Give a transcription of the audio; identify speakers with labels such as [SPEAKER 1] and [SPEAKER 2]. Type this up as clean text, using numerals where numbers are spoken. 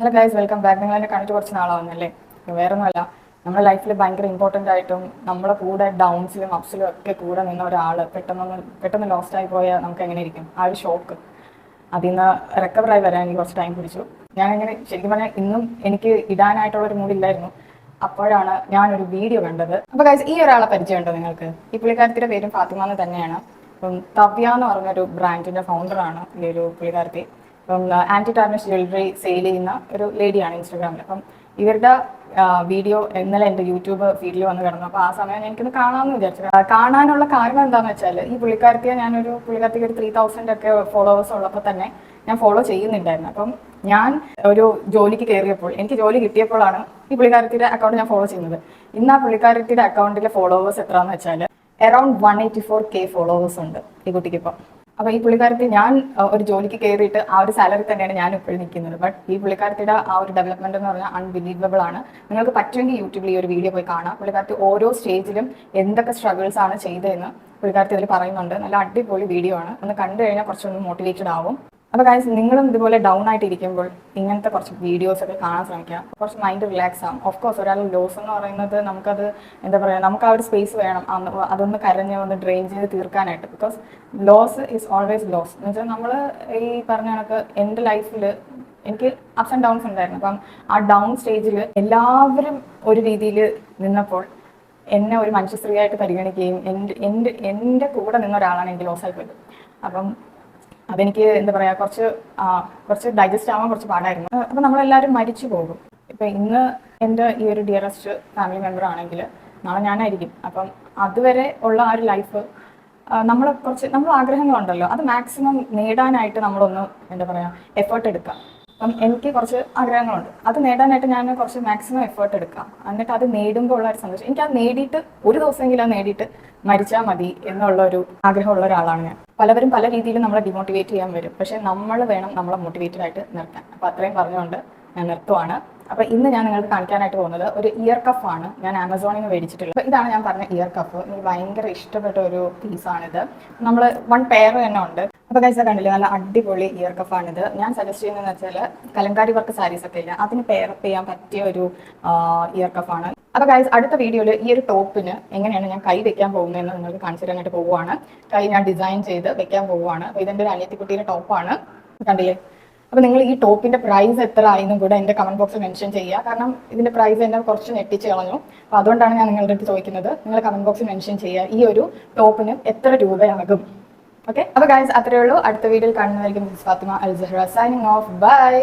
[SPEAKER 1] Hello guys, welcome back. നിങ്ങൾ എന്നെ കണ്ടിട്ട് കുറച്ച് നാളാവുന്നല്ലേ? വേറെ ഒന്നുമല്ല, നമ്മുടെ ലൈഫിൽ ഭയങ്കര ഇമ്പോർട്ടൻ്റ് ആയിട്ടും നമ്മളെ കൂടെ ഡൗൺസിലും അപ്സിലും ഒക്കെ കൂടെ നിന്ന ഒരാൾ പെട്ടെന്ന് ലോസ്റ്റ് ആയി പോയാൽ നമുക്ക് എങ്ങനെ ഇരിക്കും? ആ ഒരു ഷോക്ക്, അതിൽ നിന്ന് റിക്കവറായി വരാൻ എനിക്ക് കുറച്ച് ടൈം പിടിച്ചു. ഞാനിങ്ങനെ ശരിക്കും പറഞ്ഞാൽ ഇന്നും എനിക്ക് ഇടാനായിട്ടുള്ളൊരു മൂഡില്ലായിരുന്നു. അപ്പോഴാണ് ഞാനൊരു വീഡിയോ കണ്ടത്. അപ്പോൾ ഗൈസ്, ഈ ഒരാളെ പരിചയമുണ്ടോ നിങ്ങൾക്ക്? ഈ പുള്ളിക്കാരത്തിയുടെ പേരും ഫാത്തിമ എന്ന് തന്നെയാണ്. അപ്പം തവ്യ എന്ന് പറഞ്ഞൊരു ബ്രാൻഡിൻ്റെ ഫൗണ്ടറാണ് ഈ ഒരു പുള്ളിക്കാരത്തി. അപ്പം ആൻറ്റി ടാർണിഷ് ജ്വല്ലറി സെയിൽ ചെയ്യുന്ന ഒരു ലേഡിയാണ് ഇൻസ്റ്റാഗ്രാമിൽ. അപ്പം ഇവരുടെ വീഡിയോ ഇന്നലെ എൻ്റെ യൂട്യൂബ് ഫീഡിൽ വന്ന് കിടന്നു. അപ്പോൾ ആ സമയം എനിക്കൊന്ന് കാണാമെന്ന് വിചാരിച്ചു. കാണാനുള്ള കാരണം എന്താണെന്ന് വെച്ചാൽ, ഈ പുള്ളിക്കാരത്തിക്ക് ഒരു 3000 ഒക്കെ ഫോളോവേഴ്സ് ഉള്ളപ്പോൾ തന്നെ ഞാൻ ഫോളോ ചെയ്യുന്നുണ്ടായിരുന്നു. അപ്പം ഞാൻ ഒരു ജോലിക്ക് കയറിയപ്പോൾ, എനിക്ക് ജോലി കിട്ടിയപ്പോഴാണ് ഈ പുള്ളിക്കാരത്തിയുടെ അക്കൗണ്ട് ഞാൻ ഫോളോ ചെയ്യുന്നത്. ഇന്ന് ആ പുള്ളിക്കാരത്തിയുടെ അക്കൗണ്ടിലെ ഫോളോവേഴ്സ് എത്രയാണെന്ന് വെച്ചാൽ അറൌണ്ട് 184K ഫോളോവേഴ്സ് ഉണ്ട് ഈ കുട്ടിക്കിപ്പോൾ. അപ്പോൾ ഈ പുള്ളിക്കാരത്തി, ഞാൻ ഒരു ജോലിക്ക് കയറിയിട്ട് ആ ഒരു സാലറി തന്നെയാണ് ഞാൻ ഇപ്പോഴും നിൽക്കുന്നത്. ബട്ട് ഈ പുള്ളിക്കാരത്തിയുടെ ആ ഒരു ഡെവലപ്മെന്റ് എന്ന് പറഞ്ഞാൽ അൺബിലീവബിൾ ആണ്. നിങ്ങൾക്ക് പറ്റുമെങ്കിൽ യൂട്യൂബിൽ ഈ ഒരു വീഡിയോ പോയി കാണാം. പുള്ളിക്കാരത്തി ഓരോ സ്റ്റേജിലും എന്തൊക്കെ സ്ട്രഗിൾസ് ആണ് ചെയ്തതെന്ന് പുള്ളിക്കാരത്തി അതിൽ പറയുന്നുണ്ട്. നല്ല അടിപൊളി വീഡിയോ ആണ്. ഒന്ന് കണ്ടു കഴിഞ്ഞാൽ കുറച്ചൊന്ന് മോട്ടിവേറ്റഡ് ആവും. അപ്പോൾ ഗൈസ്, നിങ്ങളും ഇതുപോലെ ഡൗൺ ആയിട്ട് ഇരിക്കുമ്പോൾ ഇങ്ങനത്തെ കുറച്ച് വീഡിയോസ് ഒക്കെ കാണാൻ ശ്രമിക്കുക. കുറച്ച് മൈൻഡ് റിലാക്സ് ആവും. ഓഫ് കോഴ്സ്, ഒരാൾ ലോസ് എന്ന് പറയുന്നത് നമുക്കത് എന്താ പറയുക, നമുക്ക് ആ ഒരു സ്പേസ് വേണം അതൊന്ന് കരഞ്ഞ് ഒന്ന് ഡ്രെയിൻ ചെയ്ത് തീർക്കാനായിട്ട്. Because loss is always loss എന്ന് വെച്ചാൽ, നമ്മൾ ഈ പറഞ്ഞ കണക്ക് എൻ്റെ ലൈഫിൽ എനിക്ക് അപ്സ് ആൻഡ് ഡൗൺസ് ഉണ്ടായിരുന്നു. അപ്പം ആ ഡൗൺ സ്റ്റേജിൽ എല്ലാവരും ഒരു രീതിയിൽ നിന്നപ്പോൾ എന്നെ ഒരു മനുഷ്യസ്ത്രീയായിട്ട് പരിഗണിക്കുകയും എൻ്റെ കൂടെ നിന്ന ഒരാളാണ് എനിക്ക് ലോസ് ആയിപ്പോയത്. അപ്പം അതെനിക്ക് എന്താ പറയുക, കുറച്ച് ഡൈജസ്റ്റ് ആവാൻ കുറച്ച് പാടായിരുന്നു. അപ്പം നമ്മളെല്ലാവരും മരിച്ചു പോകും. ഇപ്പം ഇന്ന് എൻ്റെ ഈ ഒരു ഡിയറസ്റ്റ് ഫാമിലി മെമ്പർ ആണെങ്കിൽ നാളെ ഞാനായിരിക്കും. അപ്പം അതുവരെ ഉള്ള ആ ഒരു ലൈഫ് നമ്മൾ ആഗ്രഹങ്ങളുണ്ടല്ലോ, അത് മാക്സിമം നേടാനായിട്ട് നമ്മളൊന്ന് എന്താ പറയുക എഫേർട്ട് എടുക്കാം. അപ്പം എനിക്ക് കുറച്ച് ആഗ്രഹങ്ങളുണ്ട്, അത് നേടാനായിട്ട് ഞാൻ കുറച്ച് മാക്സിമം എഫേർട്ട് എടുക്കാം. എന്നിട്ട് അത് നേടുമ്പോൾ ഉള്ള ഒരു സന്തോഷം, എനിക്ക് അത് നേടിയിട്ട് ഒരു ദിവസമെങ്കിലും അത് നേടിയിട്ട് മരിച്ചാൽ മതി എന്നുള്ള ഒരു ആഗ്രഹമുള്ള ഒരാളാണ് ഞാൻ. പലവരും പല രീതിയിലും നമ്മളെ ഡിമോട്ടിവേറ്റ് ചെയ്യാൻ വരും, പക്ഷെ നമ്മൾ വേണം നമ്മളെ മോട്ടിവേറ്റഡ് ആയിട്ട് നിർത്താൻ. അപ്പോൾ അത്രയും പറഞ്ഞുകൊണ്ട് ഞാൻ നിർത്തുവാണ്. അപ്പോൾ ഇന്ന് ഞാൻ നിങ്ങൾക്ക് കാണിക്കാനായിട്ട് പോകുന്നത് ഒരു ഇയർ കഫാണ്. ഞാൻ ആമസോണിൽ നിന്ന് മേടിച്ചിട്ടുള്ളത്. അപ്പോൾ ഇതാണ് ഞാൻ പറഞ്ഞ ഇയർ കഫ്. എനിക്ക് ഭയങ്കര ഇഷ്ടപ്പെട്ട ഒരു പീസാണിത്. നമ്മൾ 1 പെയർ തന്നെ ഉണ്ട്. അപ്പോൾ ഗൈസ്, കണ്ടില്ലേ, നല്ല അടിപൊളി ഇയർ കഫാണിത്. ഞാൻ സജസ്റ്റ് ചെയ്യുന്നതെന്ന് വെച്ചാൽ, കലങ്കാരി വർക്ക് സാരീസ് ഒക്കെ ഇല്ല, അതിന് പെയറപ്പ് ചെയ്യാൻ പറ്റിയ ഒരു ഇയർ കഫാണ്. അപ്പോൾ ഗൈസ്, അടുത്ത വീഡിയോയിൽ ഈ ഒരു ടോപ്പിന് എങ്ങനെയാണ് ഞാൻ കൈ വെക്കാൻ പോകുന്നതെന്ന് നിങ്ങൾക്ക് കാണിച്ചു തരാനായിട്ട് പോവുകയാണ്. കൈ ഞാൻ ഡിസൈൻ ചെയ്ത് വെക്കാൻ പോവുകയാണ്. അപ്പോൾ ഇതെൻ്റെ ഒരു അനിയത്തിക്കുട്ടിയുടെ ടോപ്പാണ്, കണ്ടില്ലേ. അപ്പോൾ നിങ്ങൾ ഈ ടോപ്പിന്റെ പ്രൈസ് എത്ര ആയെന്നും കൂടെ എൻ്റെ കമന്റ് ബോക്സിൽ മെൻഷൻ ചെയ്യുക. കാരണം ഇതിന്റെ പ്രൈസ് എന്നെ കുറച്ച് ഞെട്ടിച്ച് കളഞ്ഞു. അപ്പോൾ അതുകൊണ്ടാണ് ഞാൻ നിങ്ങളുടെ അടുത്ത് ചോദിക്കുന്നത്. നിങ്ങൾ കമന്റ് ബോക്സിൽ മെൻഷൻ ചെയ്യുക ഈ ഒരു ടോപ്പിന് എത്ര രൂപയാകും. ഓക്കെ, അപ്പോൾ ഗൈസ്, അത്രയേ ഉള്ളൂ. അടുത്ത വീഡിയോയിൽ കാണുന്നതായിരിക്കും. ഫാത്തിമ അൽ സഹ്റ സൈനിങ് ഓഫ്. ബൈ.